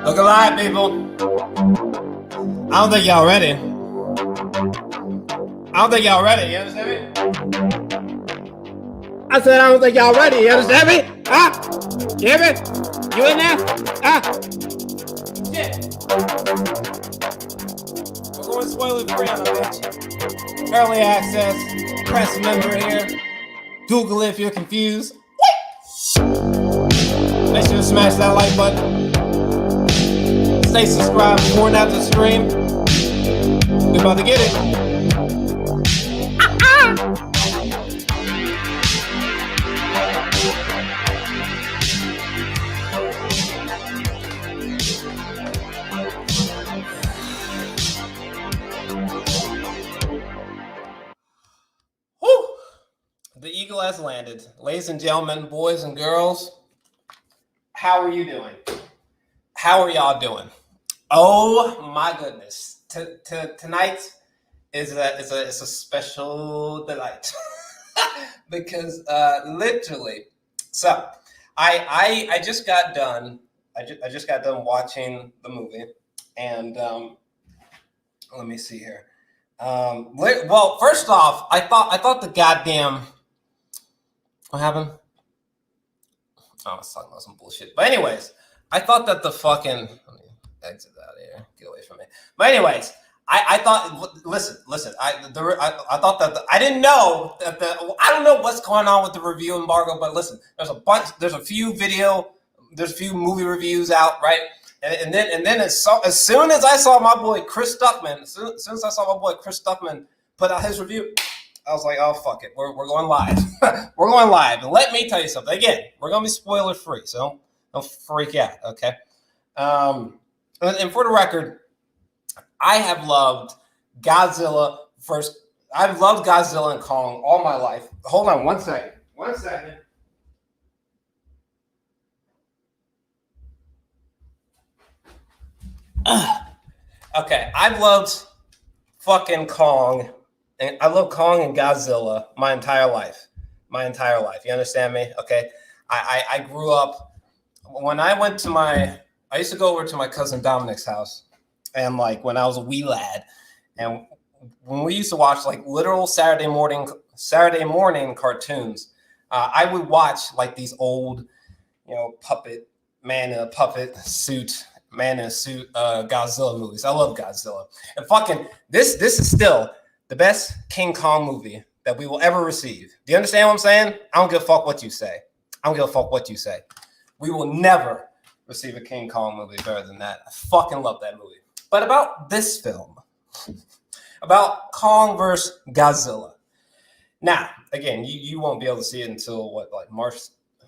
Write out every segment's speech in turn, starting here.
Look alive, people. I don't think y'all ready. I don't think y'all ready. You understand me? I said I don't think y'all ready. You understand me? Ah, you hear me? You in there? Ah, shit. We're going spoiler free on the bitch. Early access. Press member here. Google it if you're confused. Make sure to smash that like button. Stay subscribed before and after the stream. We're about to get it. Whew. The eagle has landed. Ladies and gentlemen, boys and girls, how are you doing? How are y'all doing? Oh my goodness! Tonight is a special delight because literally, so I just got done. I just got done watching the movie, and let me see here. Well, first off, I thought the goddamn what happened? Oh, I was talking about some bullshit. But anyways, I thought that the fucking let me exit out of here, get away from me. But anyways, I thought listen. I thought that I didn't know that I don't know what's going on with the review embargo, but listen, there's a few movie reviews out, right? And then as soon as I saw my boy Chris Stuckman, as soon as I saw my boy Chris Stuckman put out his review, I was like, oh, fuck it. We're going live. We're going live. And let me tell you something. Again, we're going to be spoiler free, so don't freak out, okay? And for the record, I have loved Godzilla first. I've loved Godzilla and Kong all my life. Hold on one second. One second. Okay, I've loved fucking Kong. And I love Kong and Godzilla my entire life. You understand me? Okay. I grew up when I used to go over to my cousin Dominic's house, and like when I was a wee lad, and when we used to watch like literal Saturday morning cartoons, I would watch like these old, man in a suit Godzilla movies. I love Godzilla. And fucking this is still the best King Kong movie that we will ever receive. Do you understand what I'm saying? I don't give a fuck what you say. We will never receive a King Kong movie better than that. I fucking love that movie. But about this film, about Kong versus Godzilla. Now, again, you won't be able to see it until March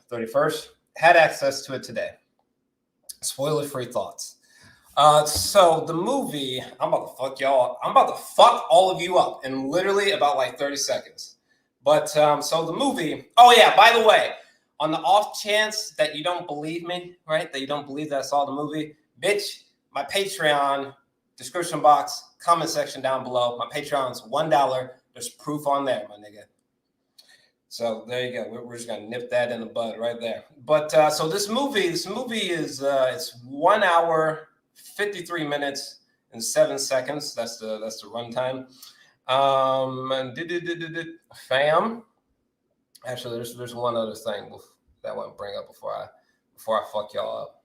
31st. Had access to it today. Spoiler-free thoughts. So the movie, I'm about to fuck all of you up in literally about 30 seconds. But so the movie, oh yeah, by the way, on the off chance that you don't believe me, right? That you don't believe that I saw the movie, bitch, my Patreon, description box, comment section down below. My Patreon's $1. There's proof on there, my nigga. So there you go. We're just gonna nip that in the bud right there. But so this movie is it's 1 hour, 53 minutes and 7 seconds. That's the runtime. And fam. Actually, there's one other thing that I want to bring up before I fuck y'all up.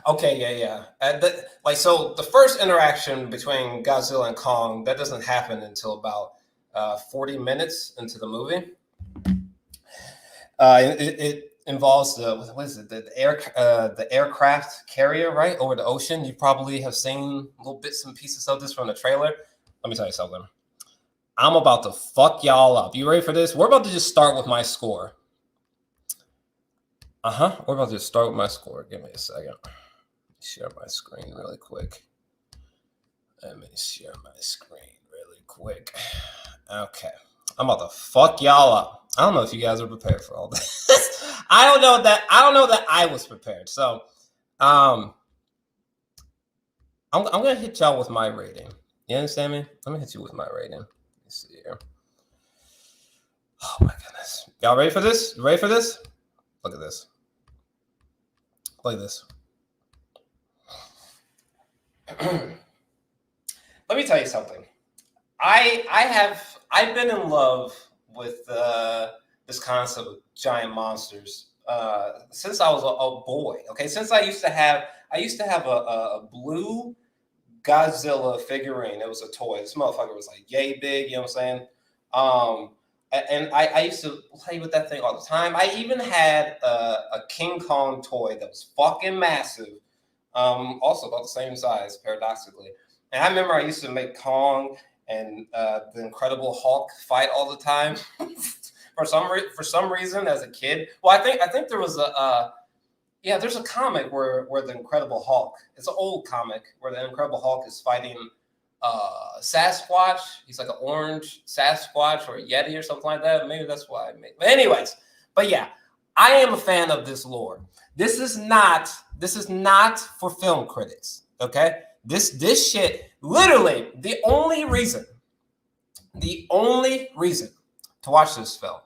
Okay, yeah. So the first interaction between Godzilla and Kong, that doesn't happen until about 40 minutes into the movie. It involves the aircraft carrier, right, over the ocean. You probably have seen little bits and pieces of this from the trailer. Let me tell you something. I'm about to fuck y'all up. You ready for this? We're about to just start with my score. We're about to just start with my score. Give me a second. Share my screen really quick. Let me share my screen really quick. Okay. I'm about to fuck y'all up. I don't know if you guys are prepared for all this. I don't know that I was prepared. So I'm gonna hit y'all with my rating. You understand me? I'm gonna hit you with my rating. Let's see here. Oh my goodness. Y'all ready for this? You ready for this? Look at this. Look at this. Let me tell you something. I've been in love with this concept of giant monsters since I was a boy. Okay, since I used to have a blue Godzilla figurine. It was a toy. This motherfucker was like yay big. You know what I'm saying? And I used to play with that thing all the time. I even had a King Kong toy that was fucking massive. Also about the same size, paradoxically. And I remember I used to make Kong and the Incredible Hulk fight all the time. for some reason, as a kid. Well, I think there was there's a comic where the Incredible Hulk. It's an old comic where the Incredible Hulk is fighting Sasquatch. He's like an orange Sasquatch or a Yeti or something like that. Maybe that's why I made. But anyways, yeah, I am a fan of this lore. This is not for film critics. Okay, this shit. Literally, the only reason to watch this film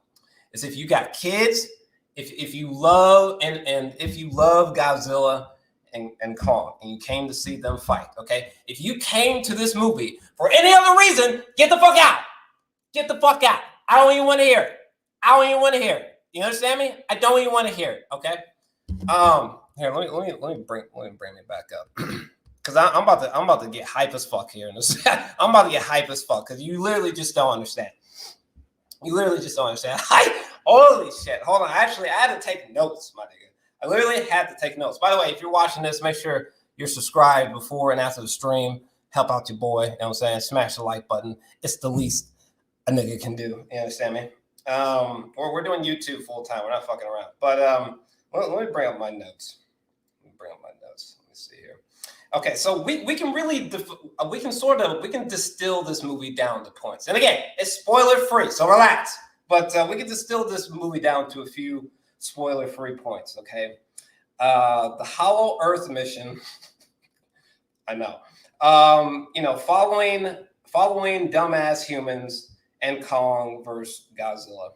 is if you got kids, if you love and if you love Godzilla and Kong and you came to see them fight. Okay, if you came to this movie for any other reason, get the fuck out. Get the fuck out. I don't even want to hear it. You understand me? I don't even want to hear it. Okay. Here, let me bring me back up. Because I'm about to get hype as fuck here. I'm about to get hype as fuck because you literally just don't understand. Holy shit. Hold on. Actually, I had to take notes, my nigga. I literally had to take notes. By the way, if you're watching this, make sure you're subscribed before and after the stream. Help out your boy. You know what I'm saying? Smash the like button. It's the least a nigga can do. You understand me? We're doing YouTube full time. We're not fucking around. But let me bring up my notes. Let me see here. Okay, so we can really we can distill this movie down to points. And again, it's spoiler free, so relax. But we can distill this movie down to a few spoiler free points. Okay, the Hollow Earth mission. I know. Following dumbass humans and Kong versus Godzilla.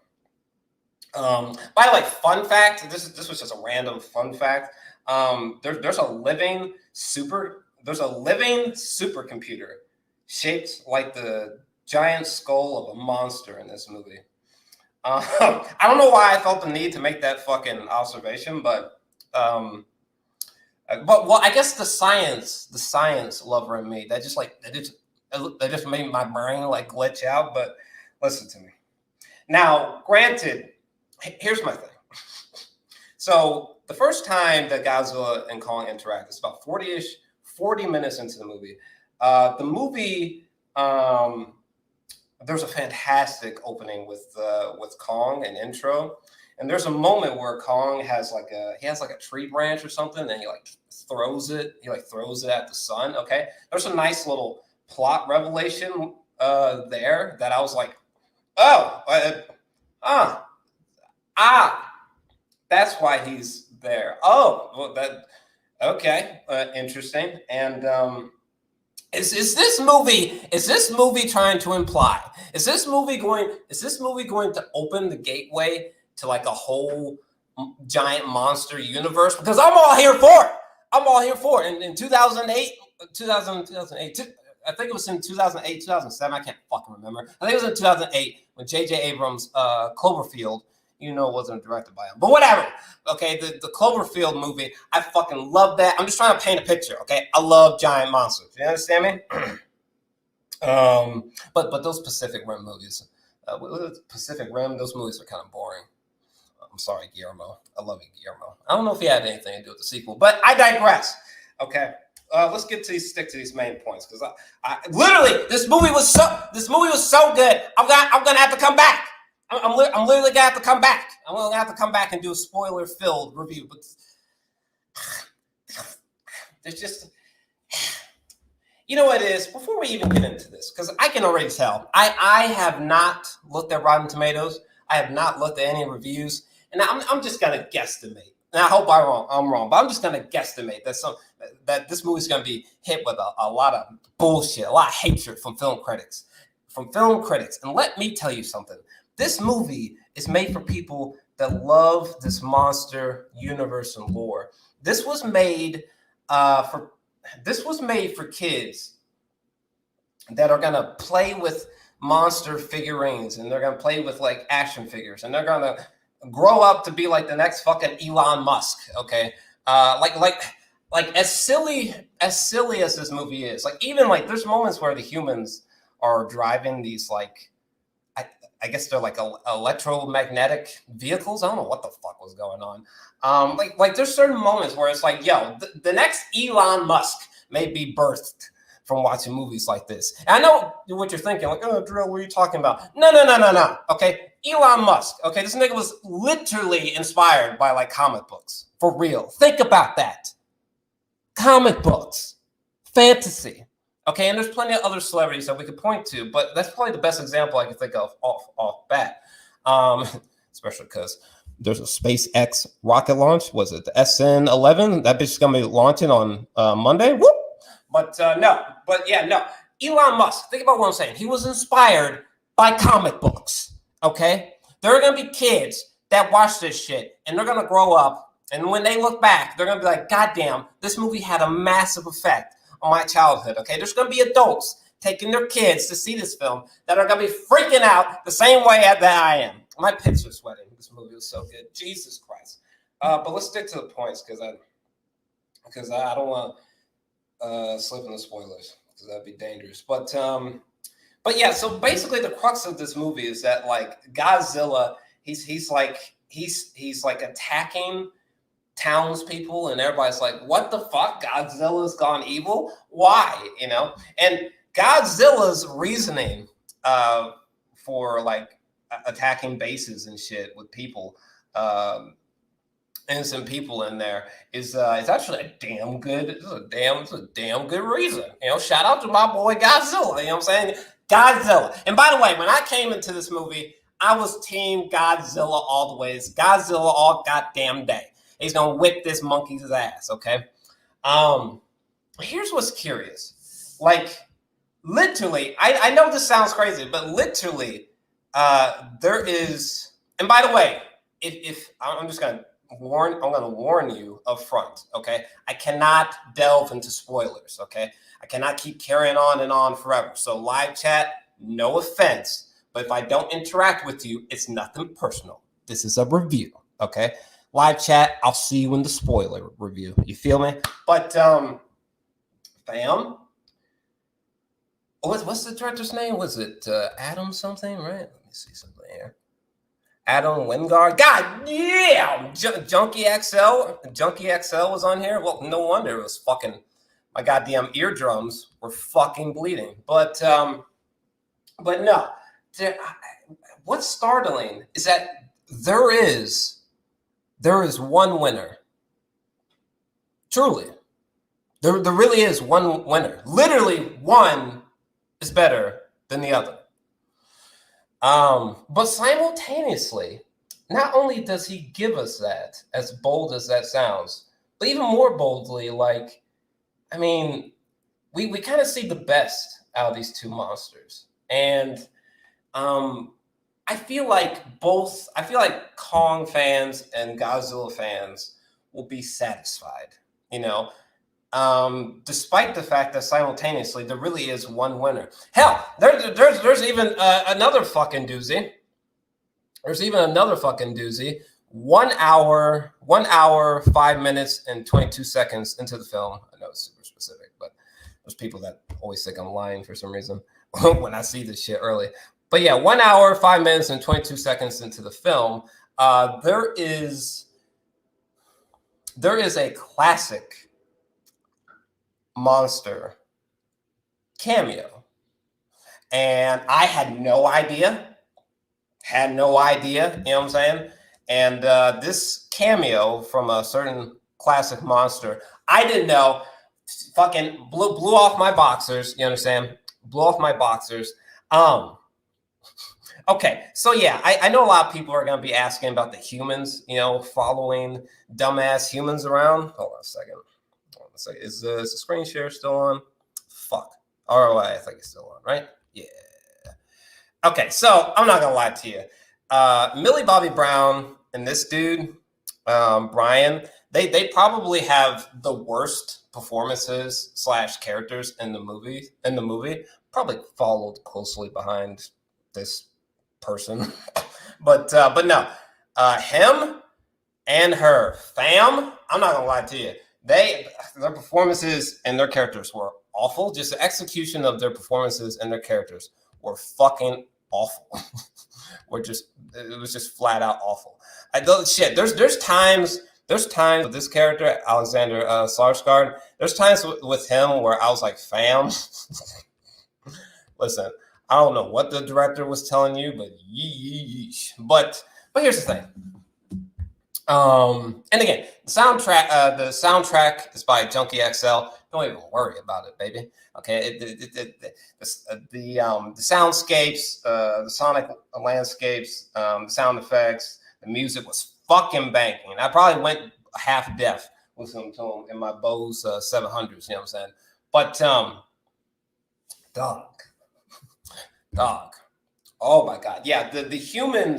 By the way, fun fact. This was just a random fun fact. There's a living supercomputer shaped like the giant skull of a monster in this movie. I don't know why I felt the need to make that fucking observation, but I guess the science lover in me that just made my brain like glitch out. But listen to me. Now, granted, here's my thing. So the first time that Godzilla and Kong interact, it's about 40 minutes into the movie. The movie, there's a fantastic opening with Kong and intro, and there's a moment where Kong has like a tree branch or something, and he throws it at the sun. Okay, there's a nice little plot revelation there that I was like, that's why he's there. Oh, well, that okay, interesting. And Is this movie trying to imply? Is this movie going to open the gateway to like a whole giant monster universe? Because I'm all here for it. I'm all here for it. In 2008, I think it was in 2008, 2007. I can't fucking remember. I think it was in 2008 when J.J. Abrams' Cloverfield, wasn't directed by him. But whatever. Okay, the Cloverfield movie, I fucking love that. I'm just trying to paint a picture, okay? I love giant monsters. You understand me? But those Pacific Rim movies, Pacific Rim, those movies are kind of boring. I'm sorry, Guillermo. I love you, Guillermo. I don't know if he had anything to do with the sequel, but I digress. Okay, let's stick to these main points because I literally this movie was so good. I'm gonna have to come back. I'm literally gonna have to come back. I'm gonna have to come back and do a spoiler-filled review. But there's just, you know what it is. Before we even get into this, because I can already tell, I have not looked at Rotten Tomatoes. I have not looked at any reviews, and I'm just gonna guesstimate. And I hope I'm wrong, but I'm just gonna guesstimate that this movie's gonna be hit with a lot of bullshit, a lot of hatred from film critics. And let me tell you something. This movie is made for people that love this monster universe and lore. This was made for kids that are gonna play with monster figurines, and they're gonna play with like action figures, and they're gonna grow up to be like the next fucking Elon Musk. Okay, like as silly as this movie is, like even like there's moments where the humans are driving these like. I guess they're like electromagnetic vehicles. I don't know what the fuck was going on. Like there's certain moments where it's like, yo, the next Elon Musk may be birthed from watching movies like this. And I know what you're thinking, like, oh, Drill, what are you talking about? No. Okay, Elon Musk. Okay, this nigga was literally inspired by like comic books. For real. Think about that. Comic books. Fantasy. Okay, and there's plenty of other celebrities that we could point to, but that's probably the best example I can think of off bat. Especially because there's a SpaceX rocket launch. Was it the SN11? That bitch is gonna be launching on Monday. Whoop! But no. Elon Musk. Think about what I'm saying. He was inspired by comic books. Okay, there are gonna be kids that watch this shit, and they're gonna grow up, and when they look back, they're gonna be like, "God damn, this movie had a massive effect on my childhood." Okay, there's gonna be adults taking their kids to see this film that are gonna be freaking out the same way that I am. My pits are sweating. This movie was so good. Jesus Christ. But let's stick to the points because I don't want to slip into spoilers because that'd be dangerous. But yeah. So basically, the crux of this movie is that like Godzilla, he's like attacking townspeople, and everybody's like, what the fuck? Godzilla's gone evil? Why? And Godzilla's reasoning for like attacking bases and shit with people, innocent people in there is actually a damn good reason. Shout out to my boy Godzilla. You know what I'm saying? Godzilla. And by the way, when I came into this movie, I was team Godzilla all the way. It's Godzilla all goddamn day. He's gonna whip this monkey's ass, okay? Here's what's curious. Like, literally, I know this sounds crazy, but literally, there is. And by the way, if I'm gonna warn you up front, okay? I cannot delve into spoilers, okay? I cannot keep carrying on and on forever. So live chat, no offense, but if I don't interact with you, it's nothing personal. This is a review, okay? Live chat, I'll see you in the spoiler review. You feel me? But, fam, what's the director's name? Was it Adam something, right? Let me see something here. Adam Wingard. God damn! Junkie XL was on here. Well, no wonder it was fucking, my goddamn eardrums were fucking bleeding. But no. What's startling is that there is one winner. Truly. There really is one winner. Literally, one is better than the other. But simultaneously, not only does he give us that, as bold as that sounds, but even more boldly, like, I mean, we kind of see the best out of these two monsters. And I feel like Kong fans and Godzilla fans will be satisfied, despite the fact that simultaneously there really is one winner. Hell, there's even another fucking doozy. There's even another fucking doozy. 1 hour, 5 minutes, and 22 seconds into the film. I know it's super specific, but there's people that always think I'm lying for some reason when I see this shit early. But yeah, 1 hour, 5 minutes, and 22 seconds into the film, there is a classic monster cameo. And I had no idea. You know what I'm saying? And this cameo from a certain classic monster, I didn't know, fucking blew off my boxers, you understand? Blew off my boxers. Okay, so yeah, I know a lot of people are going to be asking about the humans, following dumbass humans around. Hold on a second. Is the screen share still on? Fuck. All right, I think it's still on, right? Yeah. Okay, so I'm not going to lie to you. Millie Bobby Brown and this dude, Brian, they probably have the worst performances / characters in the movie. Probably followed closely behind this person, but no, him and her fam. I'm not gonna lie to you. Their performances and their characters were awful. Just the execution of their performances and their characters were fucking awful. It was just flat out awful. There's times with this character, Alexander Skarsgård. There's times with him where I was like, fam, listen, I don't know what the director was telling you, but yeesh. But here's the thing. And again, the soundtrack is by Junkie XL. Don't even worry about it, baby. Okay, the soundscapes, the sonic landscapes, the sound effects, the music was fucking banging. I probably went half deaf listening to them in my Bose 700s. You know what I'm saying? But dog. Oh my God, yeah. The human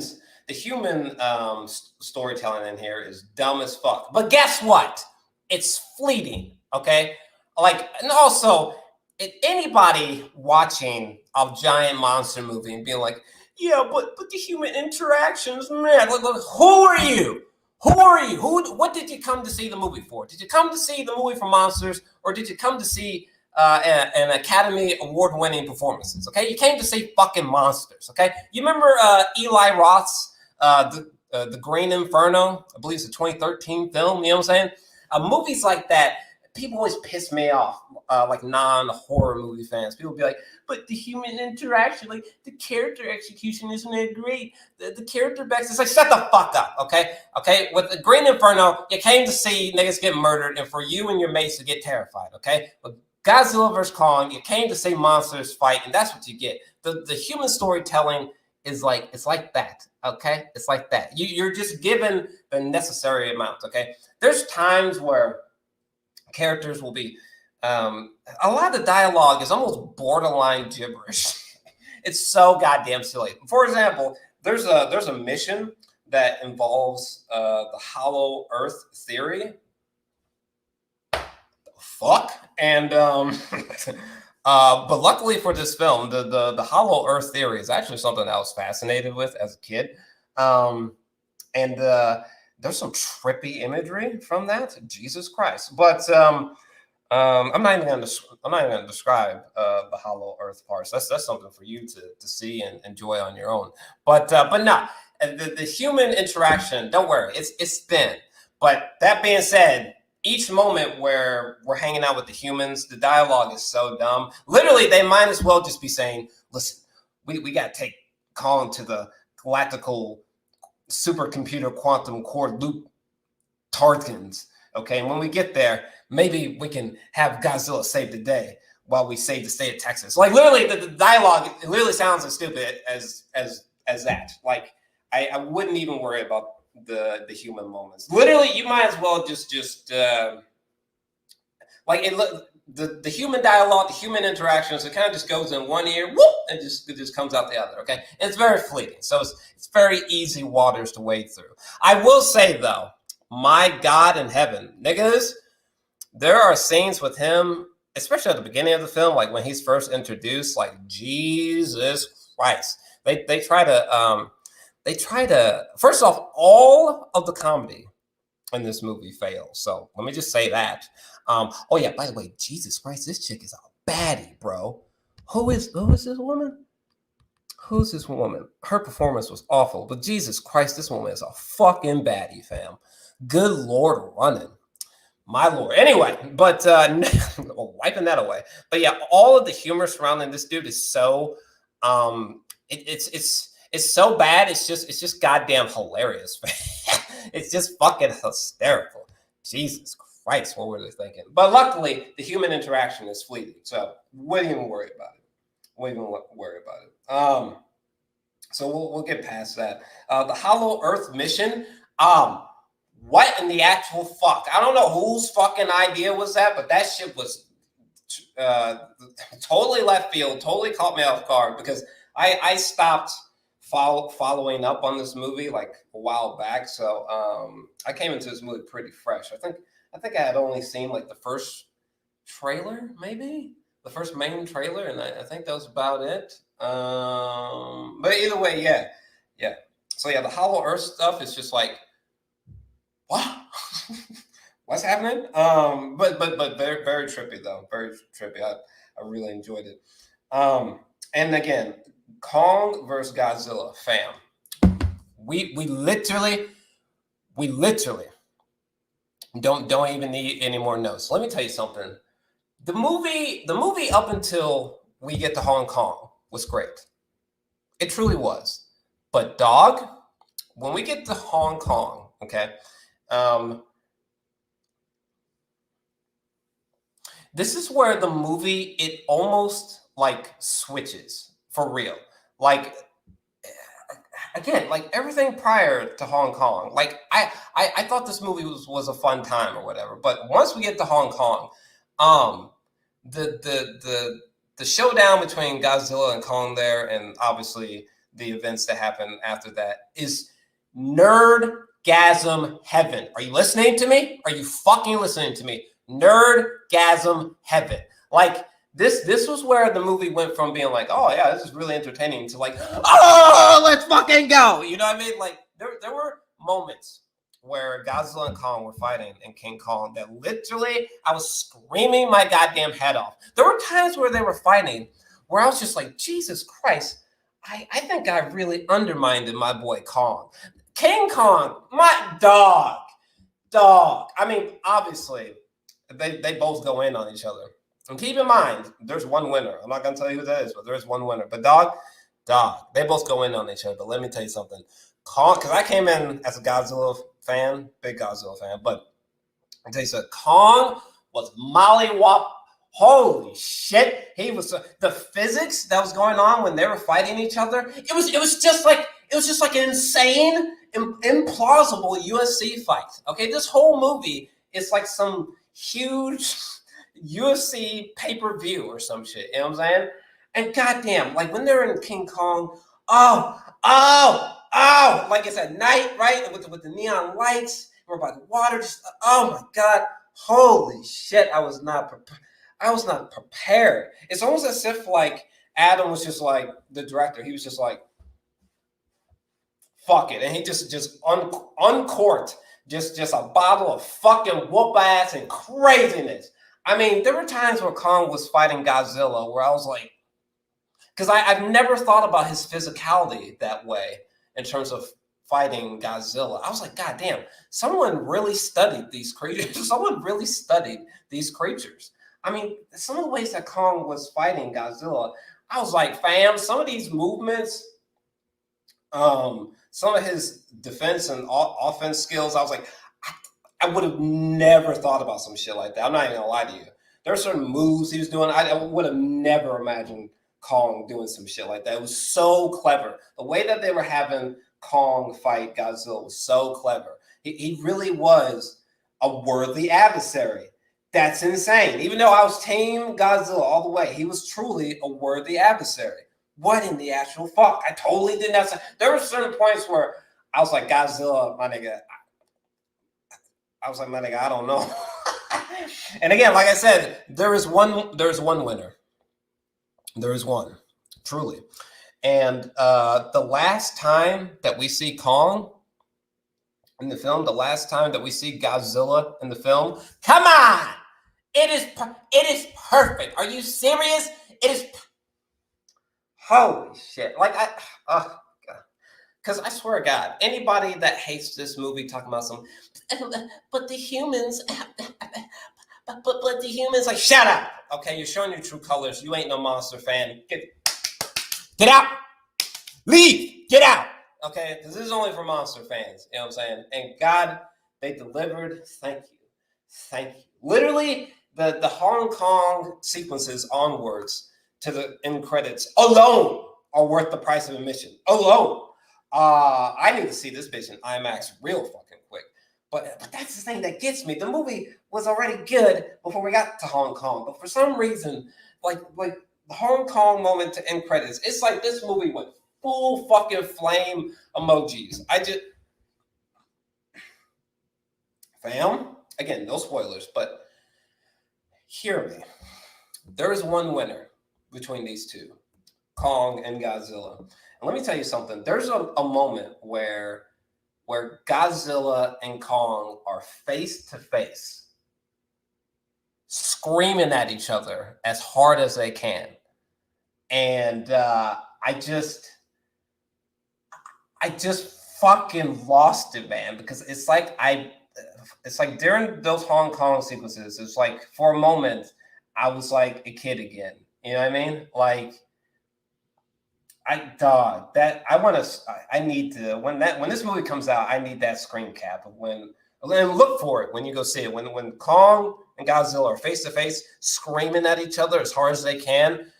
storytelling in here is dumb as fuck. But guess what? It's fleeting. Okay, and also anybody watching a giant monster movie and being like, yeah, but the human interactions, man. Look, who are you? What did you come to see the movie for? Did you come to see the movie for monsters, or did you come to see an Academy Award-winning performances? Okay, you came to see fucking monsters. Okay, you remember Eli Roth's the Green Inferno? I believe it's a 2013 film. You know what I'm saying? Movies like that, people always piss me off. Like non-horror movie fans, people be like, but the human interaction, like the character execution isn't that great. The character backs, it's like, shut the fuck up, okay? With the Green Inferno, you came to see niggas get murdered and for you and your mates to get terrified, okay? With Godzilla vs. Kong, you came to see monsters fight, and that's what you get. The human storytelling is like, it's like that, okay? It's like that. You're just given the necessary amount, okay? There's times where characters will be, a lot of the dialogue is almost borderline gibberish. It's so goddamn silly. For example, there's a mission that involves the hollow Earth theory. Fuck. And but luckily for this film, the hollow Earth theory is actually something I was fascinated with as a kid. And there's some trippy imagery from that. Jesus Christ. But I'm not even gonna describe the hollow Earth parts. That's something for you to see and enjoy on your own. But no, the human interaction, don't worry, it's thin. But that being said, each moment where we're hanging out with the humans, the dialogue is so dumb. Literally, they might as well just be saying, "Listen, we got to take Colin to the galactical supercomputer quantum core loop Tarkins." Okay, and when we get there, maybe we can have Godzilla save the day while we save the state of Texas. Like literally, the dialogue, it literally sounds as stupid as that. Like I wouldn't even worry about the human moments. Literally, you might as well just like it. the human dialogue, the human interactions, it kind of just goes in one ear, whoop, and it just comes out the other. Okay, and it's very fleeting, so it's very easy waters to wade through. I will say though, my God in heaven, niggas, there are scenes with him, especially at the beginning of the film, like when he's first introduced, like Jesus Christ, they try to first off, all of the comedy in this movie fails. So let me just say that. Oh yeah, by the way, Jesus Christ, this chick is a baddie, bro. Who is this woman? Who's this woman? Her performance was awful, but Jesus Christ, this woman is a fucking baddie, fam. Good Lord running. My Lord. Anyway, but wiping that away. But yeah, all of the humor surrounding this dude is so it's so bad. It's just goddamn hilarious. It's just fucking hysterical. Jesus Christ, what were they thinking? But luckily, the human interaction is fleeting, so wouldn't even worry about it. So we'll get past that. The Hollow Earth mission. What in the actual fuck? I don't know whose fucking idea was that, but that shit was totally left field, totally caught me off guard because I stopped following up on this movie like a while back. So I came into this movie pretty fresh. I think I had only seen like the first trailer, maybe the first main trailer, and I think that was about it. But either way, yeah. So yeah, the Hollow Earth stuff is just like, what? What's happening? But very, very trippy though. Very trippy. I really enjoyed it. And again, Kong versus Godzilla, fam. We literally don't even need any more notes. Let me tell you something. The movie up until we get to Hong Kong was great. It truly was. But dog, when we get to Hong Kong, okay. This is where the movie, it almost like switches for real. Like, again, like everything prior to Hong Kong, like I thought this movie was a fun time or whatever. But once we get to Hong Kong, the showdown between Godzilla and Kong there, and obviously the events that happen after that, is nerdgasm heaven. Are you listening to me? Are you fucking listening to me? Nerdgasm heaven. Like this was where the movie went from being like, oh yeah, this is really entertaining, to like, oh, let's fucking go. You know what I mean? Like there were moments where Godzilla and Kong were fighting in King Kong that literally I was screaming my goddamn head off. There were times where they were fighting where I was just like, Jesus Christ, I think I really undermined my boy Kong. King Kong, my dog. I mean, obviously, they both go in on each other. And keep in mind, there's one winner. I'm not going to tell you who that is, but there's one winner. But dog, they both go in on each other. But let me tell you something. Kong, because I came in as a Godzilla fan, big Godzilla fan, but I tell you something, Kong was mollywop. Holy shit. He was, the physics that was going on when they were fighting each other, it was just like an insane, implausible UFC fight. Okay, this whole movie is like some huge UFC pay-per-view or some shit. You know what I'm saying? And goddamn, like when they're in King Kong, oh, like it's at night, right? With the neon lights, we're by the water, just, oh my God, holy shit, I was not prepared. It's almost as if like Adam was just like the director. He was just like, fuck it. And he just uncorked just a bottle of fucking whoop ass and craziness. I mean, there were times where Kong was fighting Godzilla where I was like, because I've never thought about his physicality that way in terms of fighting Godzilla. I was like, God damn, someone really studied these creatures. I mean, some of the ways that Kong was fighting Godzilla, I was like, fam, some of these movements, some of his defense and offense skills, I was like, I would have never thought about some shit like that. I'm not even gonna lie to you. There are certain moves he was doing. I would have never imagined Kong doing some shit like that. It was so clever. The way that they were having Kong fight Godzilla was so clever. He really was a worthy adversary. That's insane. Even though I was Team Godzilla all the way, he was truly a worthy adversary. What in the actual fuck? I totally did not say. There were certain points where I was like, Godzilla, my nigga. I was like, my nigga, I don't know. And again, like I said, there is one winner. There is one, truly. And the last time that we see Kong in the film, the last time that we see Godzilla in the film, come on! It is perfect. Are you serious? It is. Holy shit! Like oh god. Because I swear to God, anybody that hates this movie talking about some, but the humans, but the humans, like, shut up. Okay, you're showing your true colors. You ain't no monster fan. Get out. Leave. Get out. Okay, because this is only for monster fans. You know what I'm saying? And God, they delivered. Thank you. Thank you. Literally, the Hong Kong sequences onwards to the end credits alone are worth the price of admission. Alone. I need to see this bitch in IMAX real fucking quick. But that's the thing that gets me. The movie was already good before we got to Hong Kong. But for some reason, like the Hong Kong moment to end credits, it's like this movie went full fucking flame emojis. Fam, again, no spoilers, but hear me. There is one winner between these two, Kong and Godzilla. And let me tell you something. There's a moment where Godzilla and Kong are face to face, screaming at each other as hard as they can. And I just fucking lost it, man, because it's like during those Hong Kong sequences, it's like for a moment I was like a kid again. You know what I mean? Like I need to, when this movie comes out, I need that screen cap of and look for it when you go see it. When Kong and Godzilla are face to face, screaming at each other as hard as they can.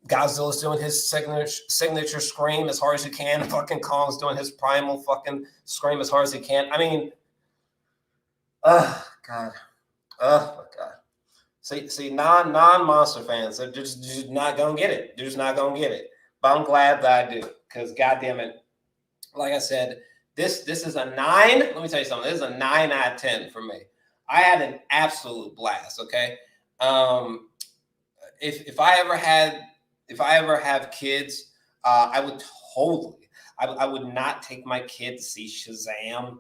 Godzilla's doing his signature scream as hard as he can. Fucking Kong's doing his primal fucking scream as hard as he can. I mean, oh god, oh my god. See, non-monster fans, they're just not gonna get it. They're just not gonna get it. But I'm glad that I do, because goddamn it, like I said, this is a 9. Let me tell you something. This is a 9 out of 10 for me. I had an absolute blast. Okay, if I ever have kids, I would totally. I would not take my kid to see Shazam. I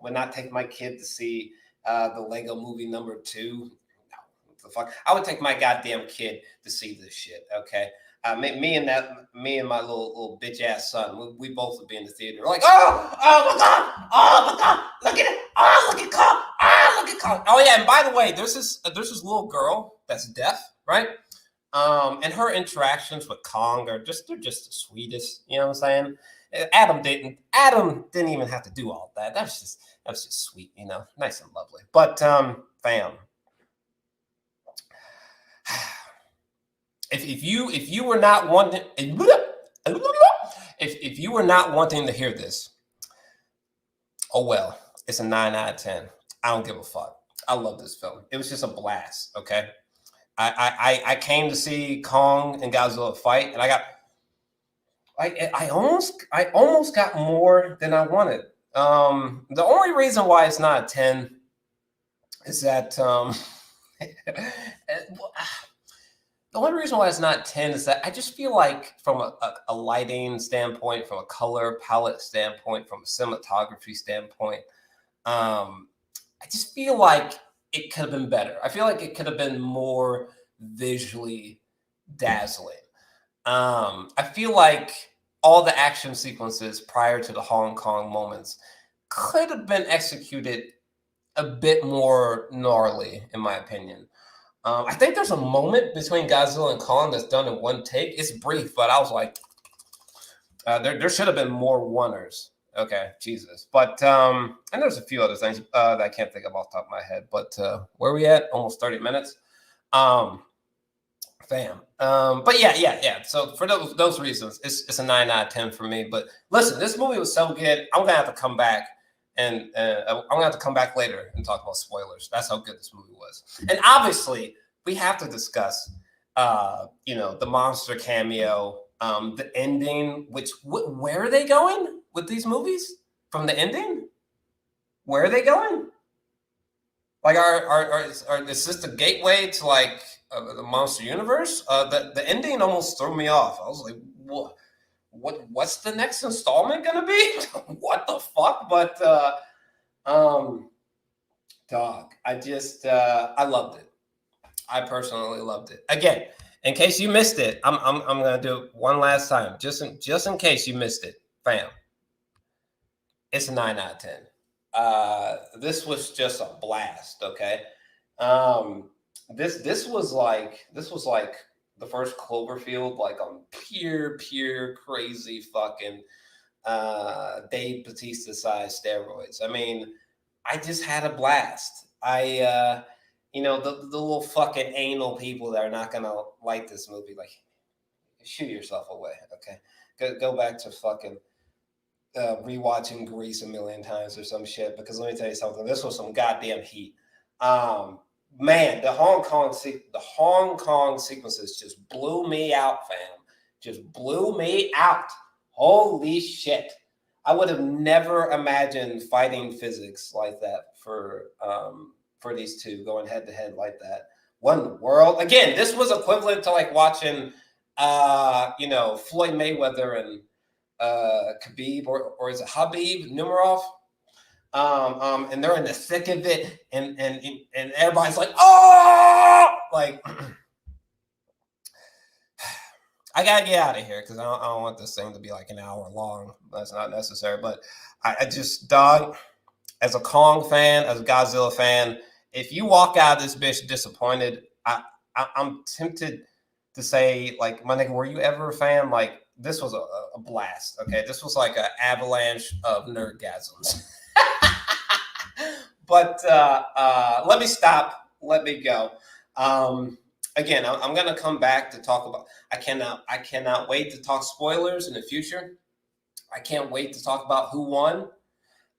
would not take my kid to see the Lego Movie #2. No, what the fuck? I would take my goddamn kid to see this shit. Okay. Me and my little bitch ass son, we both would be in the theater like, oh my god, look at it, look at Kong, look at Kong. Oh yeah, and by the way, there's this little girl that's deaf, right? And her interactions with Kong they're just the sweetest. You know what I'm saying? Adam didn't even have to do all that. That was just sweet, you know, nice and lovely. But fam. If you were not wanting if you were not wanting to hear this, oh well, it's a 9 out of 10. I don't give a fuck. I love this film. It was just a blast. Okay, I came to see Kong and Godzilla fight, and I almost got more than I wanted. The only reason why it's not a 10 is that the only reason why it's not 10 is that I just feel like from a lighting standpoint, from a color palette standpoint, from a cinematography standpoint, I just feel like it could have been better. I feel like it could have been more visually dazzling. I feel like all the action sequences prior to the Hong Kong moments could have been executed a bit more gnarly, in my opinion. I think there's a moment between Godzilla and Kong that's done in one take. It's brief, but I was like, there should have been more oneers. Okay, Jesus. But, and there's a few other things that I can't think of off the top of my head. But where are we at? Almost 30 minutes. Fam. But yeah. So for those reasons, it's a 9 out of 10 for me. But listen, this movie was so good. I'm going to have to come back and I'm gonna have to come back later and talk about spoilers. That's how good this movie was. And obviously, we have to discuss, the monster cameo, the ending. Where are they going with these movies? From the ending, where are they going? Like, is this the gateway to like the monster universe? The ending almost threw me off. I was like, what's the next installment gonna be? What the fuck? But dog, I loved it. I personally loved it. Again, in case you missed it, I'm gonna do it one last time, just in case you missed it, fam. It's a 9 out of 10. This was just a blast. Okay, this was like the first Cloverfield, like on pure crazy fucking Dave Bautista size steroids. I mean, I just had a blast. The little fucking anal people that are not gonna like this movie, like, shoot yourself away. Okay, go back to fucking rewatching Grease a million times or some shit. Because let me tell you something, this was some goddamn heat. Man, the Hong Kong sequences just blew me out, fam. Just blew me out. Holy shit. I would have never imagined fighting physics like that for these two going head to head like that. What in the world? Again, this was equivalent to like watching Floyd Mayweather and Khabib or is it Habib Nurmagomedov? And they're in the thick of it, and everybody's like, oh, like, I gotta get out of here because I don't want this thing to be like an hour long. That's not necessary. But I just, dog, as a Kong fan, as a Godzilla fan, if you walk out of this bitch disappointed, I'm tempted to say, like, my nigga, were you ever a fan? Like, this was a blast. Okay, this was like an avalanche of nerdgasms. But let me stop. Let me go. Again, I'm going to come back to talk about. I cannot wait to talk spoilers in the future. I can't wait to talk about who won.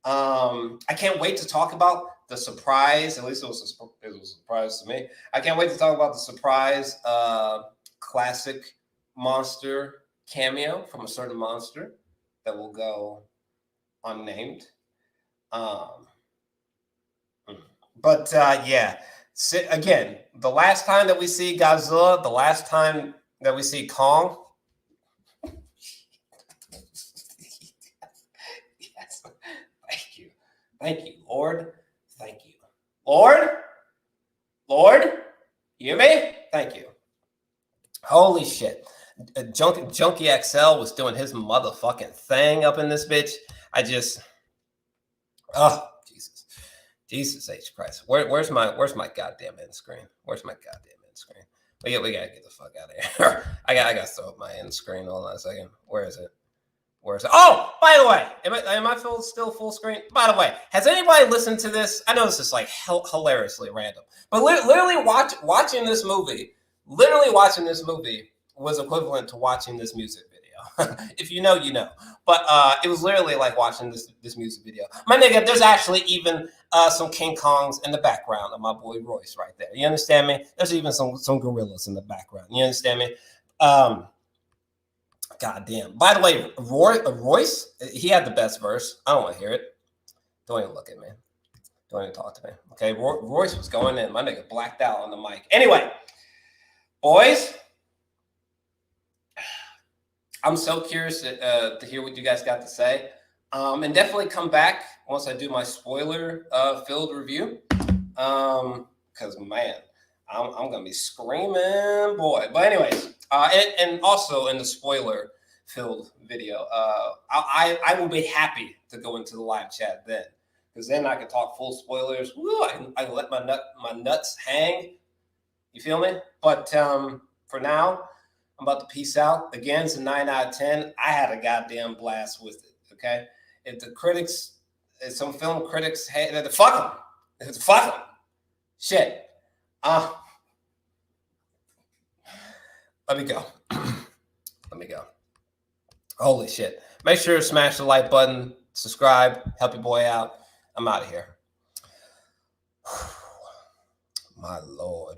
I can't wait to talk about the surprise. At least it was a surprise to me. I can't wait to talk about the surprise classic monster cameo from a certain monster that will go unnamed. But yeah, again, the last time that we see Godzilla, the last time that we see Kong. Yes, thank you, Lord, thank you, Lord, you hear me? Thank you. Holy shit, Junkie XL was doing his motherfucking thing up in this bitch. Jesus H Christ. Where's my goddamn end screen? Where's my goddamn end screen? We gotta get the fuck out of here. I gotta throw up my end screen. Hold on a second. Where is it? Oh, by the way, am I still full screen? By the way, has anybody listened to this? I know this is like hilariously random, but literally watching this movie was equivalent to watching this music video. If you know, you know. But it was literally like watching this music video. My nigga, there's actually even some King Kongs in the background of my boy Royce right there. You understand me? There's even some gorillas in the background. You understand me? Goddamn. By the way, Royce, he had the best verse. I don't want to hear it. Don't even look at me. Don't even talk to me. Okay, Royce was going in. My nigga blacked out on the mic. Anyway, boys, I'm so curious to hear what you guys got to say. And definitely come back once I do my spoiler-filled review. Because, man, I'm going to be screaming, boy. But anyways, and also in the spoiler-filled video, I will be happy to go into the live chat then. Because then I can talk full spoilers. Woo, I can let my nuts hang. You feel me? But for now, I'm about to peace out. Again, it's a 9 out of 10. I had a goddamn blast with it, okay? If some film critics hate it, fuck them. Shit. Let me go. Holy shit. Make sure to smash the like button, subscribe, help your boy out. I'm out of here. My Lord.